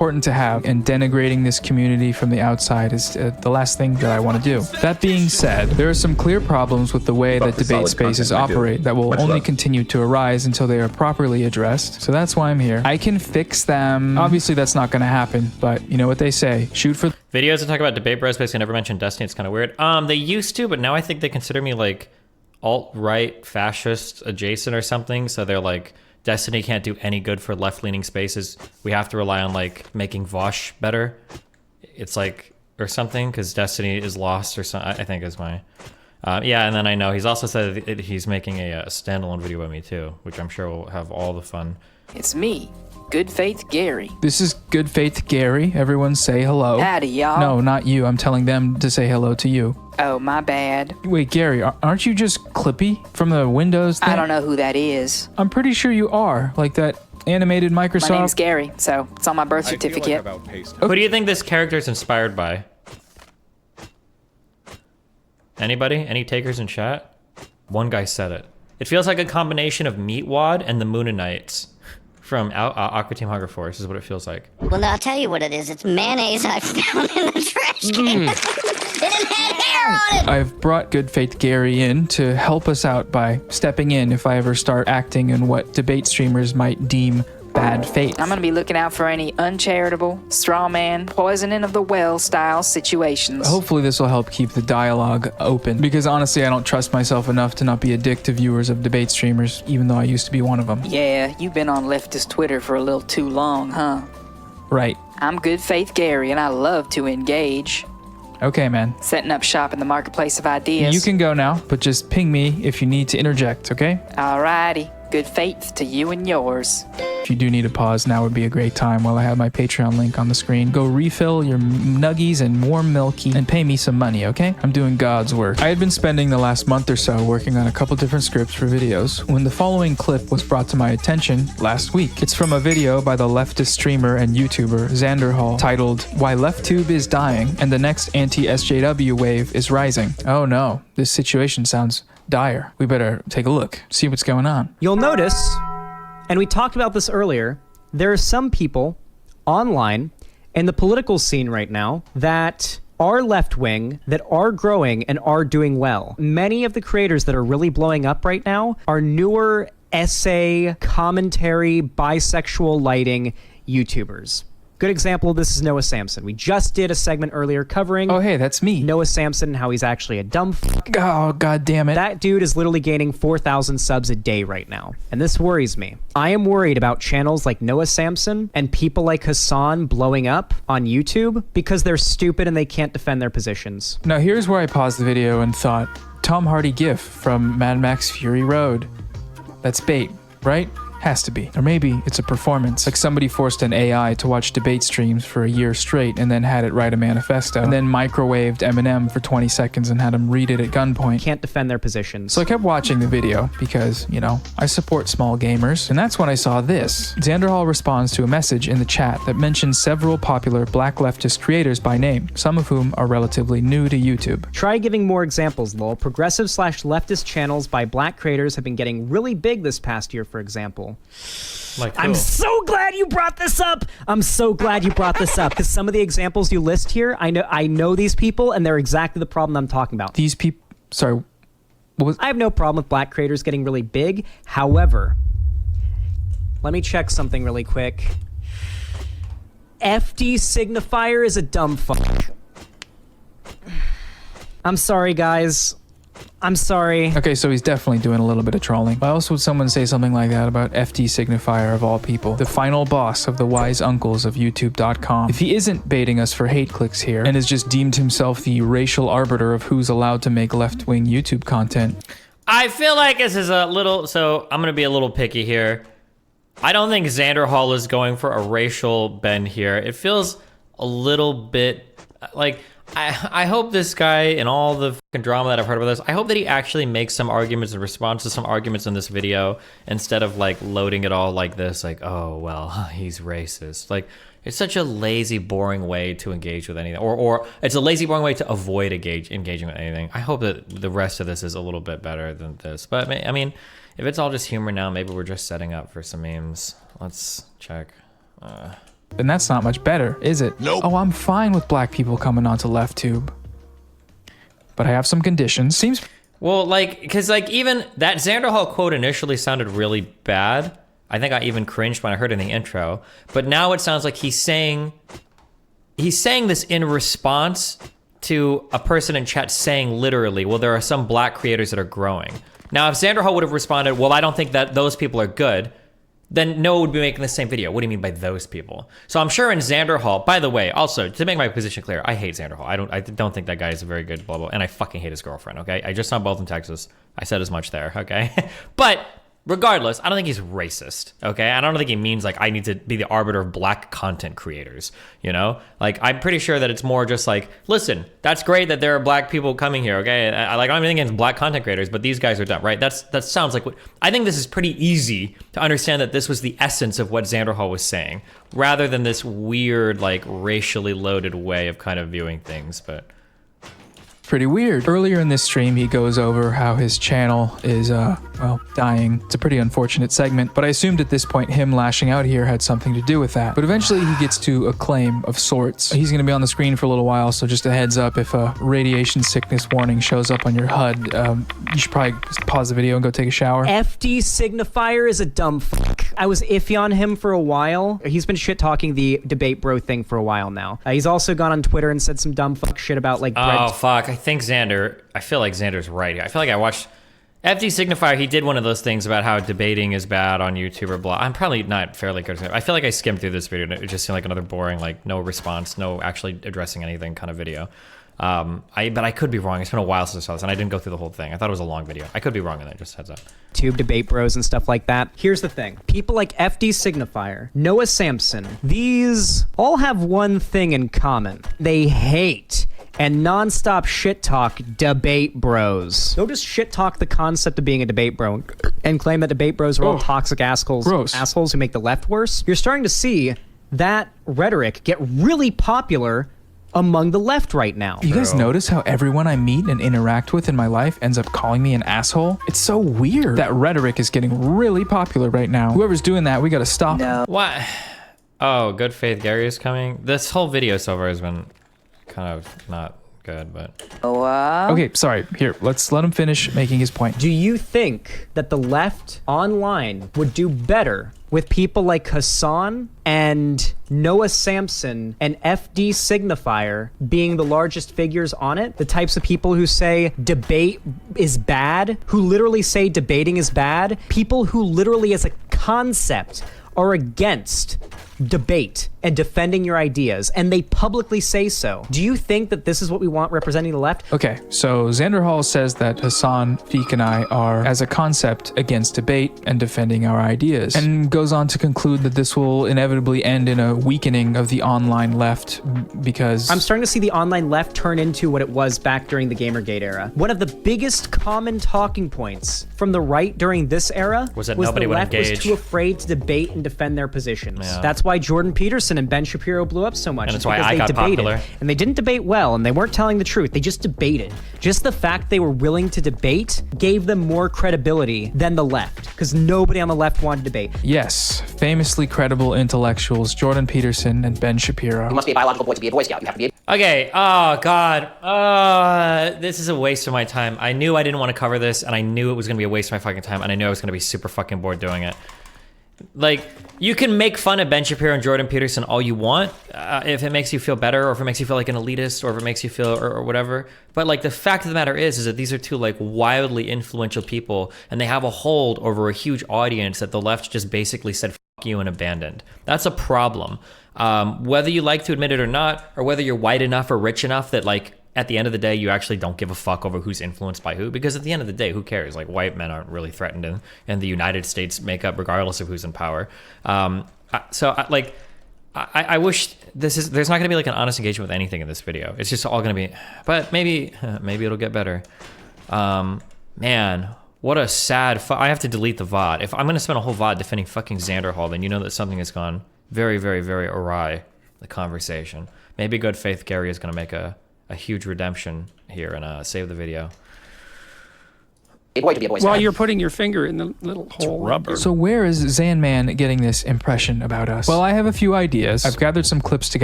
important to have, and denigrating this community from the outside is the last thing that I want to do. That being said, there are some clear problems with the way that debate spaces operate that will only continue to arise until they are properly addressed. So that's why I'm here. I can fix them. Obviously that's not going to happen, but you know what they say, shoot for videos that talk about debate bros basically never mention Destiny. It's kind of weird. They used to, but now I think they consider me like alt-right fascist adjacent or something. So they're like, Destiny can't do any good for left-leaning spaces. We have to rely on like making Vaush better. It's like, or something, because Destiny is lost or something, I think is my... yeah, and then I know he's also said that he's making a standalone video with me too, which I'm sure will have all the fun. It's me, Good Faith Gary. This is Good Faith Gary. Everyone say hello. Howdy, y'all. No, not you. I'm telling them to say hello to you. Oh, my bad. Wait, Gary, aren't you just Clippy from the Windows thing? I don't know who that is. I'm pretty sure you are. Like that animated Microsoft... My name's Gary, so it's on my birth certificate. Who do you think this character is inspired by? Anybody? Any takers in chat? One guy said it. It feels like a combination of Meatwad and the Moonanites from Aqua Team Hunger Force is what it feels like. Well, I'll tell you what it is. It's mayonnaise I found in the trash can. It had hair on it. I've brought Good Faith Gary in to help us out by stepping in if I ever start acting in what debate streamers might deem bad faith. I'm gonna be looking out for any uncharitable, straw man, poisoning of the well style situations. Hopefully this will help keep the dialogue open, because honestly I don't trust myself enough to not be a dick to viewers of debate streamers, even though I used to be one of them. Yeah, you've been on leftist Twitter for a little too long, huh? Right. I'm Good Faith Gary and I love to engage. Okay, man. Setting up shop in the marketplace of ideas. You can go now, but just ping me if you need to interject, okay? Alrighty. Good faith to you and yours. If you do need a pause, now would be a great time while I have my Patreon link on the screen. Go refill your nuggies and warm milky and pay me some money, okay? I'm doing God's work. I had been spending the last month or so working on a couple different scripts for videos when the following clip was brought to my attention last week. It's from a video by the leftist streamer and YouTuber Xanderhal titled "Why LeftTube is Dying and the Next Anti-SJW Wave is Rising." Oh no, this situation sounds dire. We better take a look, see what's going on. You'll notice, and we talked about this earlier, there are some people online in the political scene right now that are left-wing, that are growing and are doing well. Many of the creators that are really blowing up right now are newer essay, commentary, bisexual lighting YouTubers. Good example of this is Noah Samson. We just did a segment earlier covering... Oh, hey, that's me. Noah Samson and how he's actually a dumb fuck. Oh, god damn it. That dude is literally gaining 4,000 subs a day right now. And this worries me. I am worried about channels like Noah Samson and people like Hassan blowing up on YouTube because they're stupid and they can't defend their positions. Now, here's where I paused the video and thought, Tom Hardy gif from Mad Max Fury Road. That's bait, right? Has to be. Or maybe it's a performance. Like somebody forced an AI to watch debate streams for a year straight and then had it write a manifesto. And then microwaved Eminem for 20 seconds and had him read it at gunpoint. Can't defend their positions. So I kept watching the video because, you know, I support small gamers. And that's when I saw this. Xanderhal responds to a message in the chat that mentions several popular black leftist creators by name, some of whom are relatively new to YouTube. Try giving more examples, lol. Progressive/leftist channels by black creators have been getting really big this past year, for example. Like, I'm so glad you brought this up. I'm so glad you brought this up because some of the examples you list here, I know these people and they're exactly the problem I'm talking about. These people, sorry, what was... I have no problem with black creators getting really big. However, let me check something really quick. FD signifier is a dumb fuck. I'm sorry, guys. I'm sorry. Okay, so he's definitely doing a little bit of trolling. Why else would someone say something like that about FD signifier of all people? The final boss of the wise uncles of YouTube.com. If he isn't baiting us for hate clicks here and has just deemed himself the racial arbiter of who's allowed to make left-wing YouTube content. I feel like this is a little, so I'm gonna be a little picky here. I don't think Xanderhal is going for a racial bend here. It feels a little bit like, I hope this guy and all the fucking drama that I've heard about this, I hope that he actually makes some arguments and responds to some arguments in this video instead of like loading it all like this, like, oh, well, he's racist. Like, it's such a lazy, boring way to engage with anything. Or it's a lazy, boring way to avoid engaging with anything. I hope that the rest of this is a little bit better than this. But I mean, if it's all just humor now, maybe we're just setting up for some memes. Let's check. And that's not much better, is it? Nope. Oh, I'm fine with black people coming onto LeftTube. But I have some conditions. Seems... Well, like, because, like, even that Xanderhal quote initially sounded really bad. I think I even cringed when I heard it in the intro. But now it sounds like he's saying this in response to a person in chat saying literally, well, there are some black creators that are growing. Now, if Xanderhal would have responded, well, I don't think that those people are good, then Noah would be making the same video. What do you mean by those people? So I'm sure in Xanderhal, by the way, also, to make my position clear, I hate Xanderhal. I don't think that guy is a very good blah, blah, and I fucking hate his girlfriend, okay? I just saw both in Texas. I said as much there, okay? But regardless, I don't think he's racist, okay? I don't think he means, like, I need to be the arbiter of black content creators, you know? Like, I'm pretty sure that it's more just like, listen, that's great that there are black people coming here, okay? I don't think it's black content creators, but these guys are dumb, right? That sounds like what... I think this is pretty easy to understand that this was the essence of what Xanderhal was saying, rather than this weird, like, racially loaded way of kind of viewing things, but... pretty weird. Earlier in this stream, he goes over how his channel is, well, dying. It's a pretty unfortunate segment, but I assumed at this point him lashing out here had something to do with that. But eventually he gets to a claim of sorts. He's gonna be on the screen for a little while, so just a heads up, if a radiation sickness warning shows up on your HUD, you should probably just pause the video and go take a shower. FD Signifier is a dumb fuck. I was iffy on him for a while. He's been shit-talking the debate bro thing for a while now. He's also gone on Twitter and said some dumb fuck shit about, like, bread. Oh, fuck. I feel like Xander's right. I feel like I watched FD Signifier. He did one of those things about how debating is bad on YouTube or blah. I'm probably not fairly good. I feel like I skimmed through this video and it just seemed like another boring, like, no response, no actually addressing anything kind of video. But I could be wrong. It's been a while since I saw this, and I didn't go through the whole thing. I thought it was a long video. I could be wrong in that, just heads up. Tube debate bros and stuff like that. Here's the thing. People like FD Signifier, Noah Sampson, these all have one thing in common. They hate and nonstop shit talk debate bros. They'll just shit talk the concept of being a debate bro and claim that debate bros are all toxic assholes who make the left worse. You're starting to see that rhetoric get really popular among the left right now. You guys notice how everyone I meet and interact with in my life ends up calling me an asshole? It's so weird. That rhetoric is getting really popular right now. Whoever's doing that, we gotta stop. No. What? Oh, Good Faith Gary is coming. This whole video so far has been kind of not good, but... Okay, sorry. Here, let's let him finish making his point. Do you think that the left online would do better with people like Hassan and Noah Sampson and FD Signifier being the largest figures on it? The types of people who say debate is bad, who literally say debating is bad, people who literally as a concept are against debate and defending your ideas, and they publicly say so. Do you think that this is what we want representing the left? Okay, so Xanderhal says that Hassan, Feek, and I are, as a concept, against debate and defending our ideas, and goes on to conclude that this will inevitably end in a weakening of the online left because... I'm starting to see the online left turn into what it was back during the Gamergate era. One of the biggest common talking points from the right during this era was that nobody the would left engage. was too afraid to debate and defend their positions. Yeah. That's why Jordan Peterson and Ben Shapiro blew up so much. And it's that's why because I they got debated. popular. And they didn't debate well, and they weren't telling the truth. They just debated. Just the fact they were willing to debate gave them more credibility than the left, because nobody on the left wanted to debate. Yes, famously credible intellectuals Jordan Peterson and Ben Shapiro. You must be a biological boy to be a Boy Scout. You have to be a... Okay, oh god. This is a waste of my time. I knew I didn't want to cover this, and I knew it was going to be a waste of my fucking time, and I knew I was going to be super fucking bored doing it. Like, you can make fun of Ben Shapiro and Jordan Peterson all you want, if it makes you feel better, or if it makes you feel like an elitist, or if it makes you feel, or whatever. But, like, the fact of the matter is that these are two, like, wildly influential people, and they have a hold over a huge audience that the left just basically said, fuck you, and abandoned. That's a problem. Whether you like to admit it or not, or whether you're white enough or rich enough that, like, at the end of the day, you actually don't give a fuck over who's influenced by who, because at the end of the day, who cares? Like, white men aren't really threatened in the United States makeup, regardless of who's in power. I wish there's not going to be like an honest engagement with anything in this video. It's just all going to be, but maybe it'll get better. Man, what a sad, I have to delete the VOD. If I'm going to spend a whole VOD defending fucking Xanderhal, then you know that something has gone very, very, very awry, the conversation. Maybe Good Faith Gary is going to make a huge redemption here and save the video. boy to be a Boy Scout. While you're putting your finger in the little hole. Rubber. So where is Zanman getting this impression about us? Well, I have a few ideas. I've gathered some clips together